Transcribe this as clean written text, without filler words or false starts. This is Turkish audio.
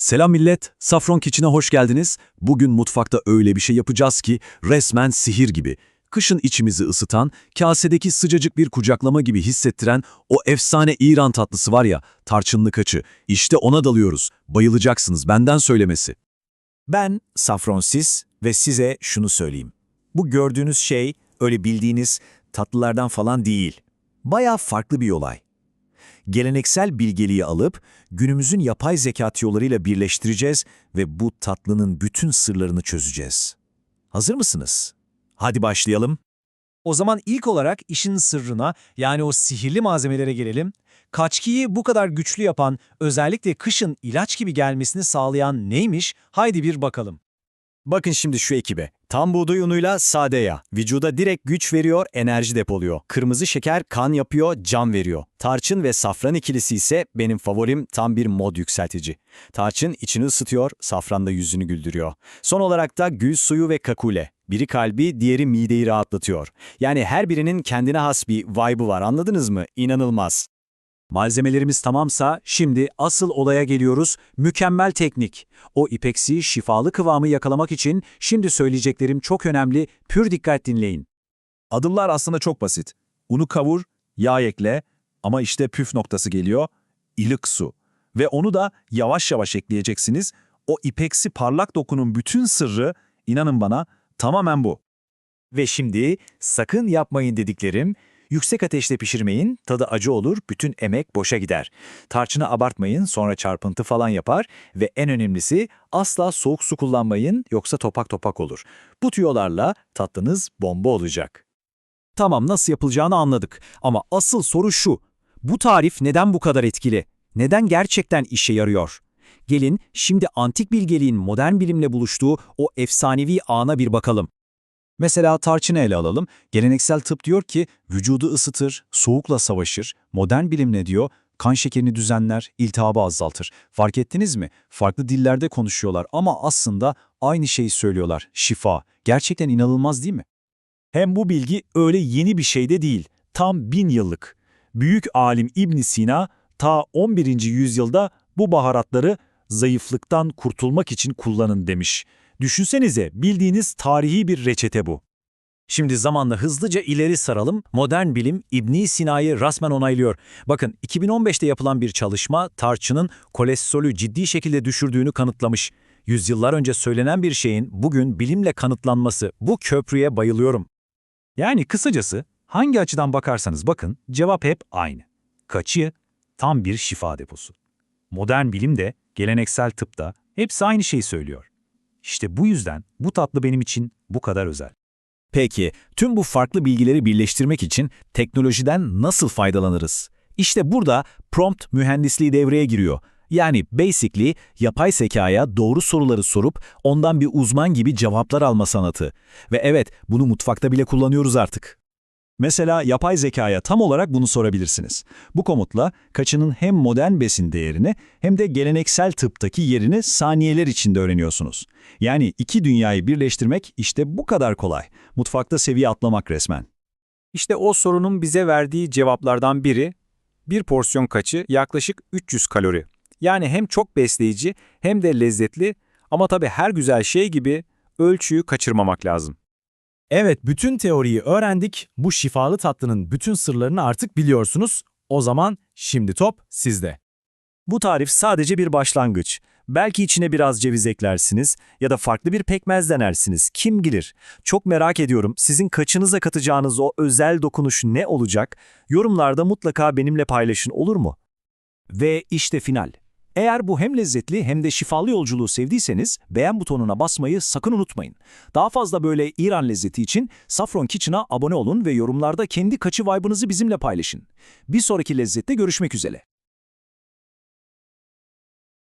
Selam millet, Safron Kitchen'a hoş geldiniz. Bugün mutfakta öyle bir şey yapacağız ki resmen sihir gibi. Kışın içimizi ısıtan, kasedeki sıcacık bir kucaklama gibi hissettiren o efsane İran tatlısı var ya, tarçınlı kaçı. İşte ona dalıyoruz. Bayılacaksınız, benden söylemesi. Ben Safronsis ve size şunu söyleyeyim. Bu gördüğünüz şey öyle bildiğiniz tatlılardan falan değil. Bayağı farklı bir olay. Geleneksel bilgeliği alıp günümüzün yapay zeka tiyolarıyla birleştireceğiz ve bu tatlının bütün sırlarını çözeceğiz. Hazır mısınız? Hadi başlayalım. O zaman ilk olarak işin sırrına, yani o sihirli malzemelere gelelim. Kaçkiyi bu kadar güçlü yapan, özellikle kışın ilaç gibi gelmesini sağlayan neymiş? Haydi bir bakalım. Bakın şimdi şu ekibe. Tam buğday unuyla sade yağ. Vücuda direkt güç veriyor, enerji depoluyor. Kırmızı şeker kan yapıyor, can veriyor. Tarçın ve safran ikilisi ise benim favorim, tam bir mod yükseltici. Tarçın içini ısıtıyor, safran da yüzünü güldürüyor. Son olarak da gül suyu ve kakule. Biri kalbi, diğeri mideyi rahatlatıyor. Yani her birinin kendine has bir vibe'ı var, anladınız mı? İnanılmaz. Malzemelerimiz tamamsa şimdi asıl olaya geliyoruz. Mükemmel teknik. O ipeksi, şifalı kıvamı yakalamak için şimdi söyleyeceklerim çok önemli. Pür dikkat dinleyin. Adımlar aslında çok basit. Unu kavur, yağ ekle ama işte püf noktası geliyor, ılık su. Ve onu da yavaş yavaş ekleyeceksiniz. O ipeksi parlak dokunun bütün sırrı, inanın bana, tamamen bu. Ve şimdi sakın yapmayın dediklerim, yüksek ateşte pişirmeyin, tadı acı olur, bütün emek boşa gider. Tarçını abartmayın, sonra çarpıntı falan yapar ve en önemlisi asla soğuk su kullanmayın, yoksa topak topak olur. Bu tüyolarla tatlınız bomba olacak. Tamam, nasıl yapılacağını anladık. Ama asıl soru şu. Bu tarif neden bu kadar etkili? Neden gerçekten işe yarıyor? Gelin şimdi antik bilgeliğin modern bilimle buluştuğu o efsanevi ana bir bakalım. Mesela tarçını ele alalım. Geleneksel tıp diyor ki vücudu ısıtır, soğukla savaşır. Modern bilim ne diyor? Kan şekerini düzenler, iltihabı azaltır. Fark ettiniz mi? Farklı dillerde konuşuyorlar ama aslında aynı şeyi söylüyorlar. Şifa. Gerçekten inanılmaz değil mi? Hem bu bilgi öyle yeni bir şey de değil, tam 1000 yıllık. Büyük alim İbn Sina ta 11. yüzyılda bu baharatları zayıflıktan kurtulmak için kullanın demiş. Düşünsenize, bildiğiniz tarihi bir reçete bu. Şimdi zamanla hızlıca ileri saralım. Modern bilim İbn Sina'yı rasmen onaylıyor. Bakın 2015'te yapılan bir çalışma tarçının kolesterolü ciddi şekilde düşürdüğünü kanıtlamış. Yüzyıllar önce söylenen bir şeyin bugün bilimle kanıtlanması, bu köprüye bayılıyorum. Yani kısacası hangi açıdan bakarsanız bakın cevap hep aynı. Kaçı tam bir şifa deposu. Modern bilim de geleneksel tıp da hepsi aynı şeyi söylüyor. İşte bu yüzden bu tatlı benim için bu kadar özel. Peki, tüm bu farklı bilgileri birleştirmek için teknolojiden nasıl faydalanırız? İşte burada prompt mühendisliği devreye giriyor. Yani basically yapay zekaya doğru soruları sorup ondan bir uzman gibi cevaplar alma sanatı. Ve evet, bunu mutfakta bile kullanıyoruz artık. Mesela yapay zekaya tam olarak bunu sorabilirsiniz. Bu komutla kaçının hem modern besin değerini hem de geleneksel tıptaki yerini saniyeler içinde öğreniyorsunuz. Yani iki dünyayı birleştirmek işte bu kadar kolay. Mutfakta seviye atlamak resmen. İşte o sorunun bize verdiği cevaplardan biri, bir porsiyon kaçı yaklaşık 300 kalori. Yani hem çok besleyici hem de lezzetli, ama tabii her güzel şey gibi ölçüyü kaçırmamak lazım. Evet, bütün teoriyi öğrendik. Bu şifalı tatlının bütün sırlarını artık biliyorsunuz. O zaman şimdi top sizde. Bu tarif sadece bir başlangıç. Belki içine biraz ceviz eklersiniz ya da farklı bir pekmez denersiniz. Kim bilir? Çok merak ediyorum. Sizin kaçınıza katacağınız o özel dokunuş ne olacak? Yorumlarda mutlaka benimle paylaşın, olur mu? Ve işte final. Eğer bu hem lezzetli hem de şifalı yolculuğu sevdiyseniz beğen butonuna basmayı sakın unutmayın. Daha fazla böyle İran lezzeti için Safron Kitchen'a abone olun ve yorumlarda kendi kaçı vibe'ınızı bizimle paylaşın. Bir sonraki lezzette görüşmek üzere.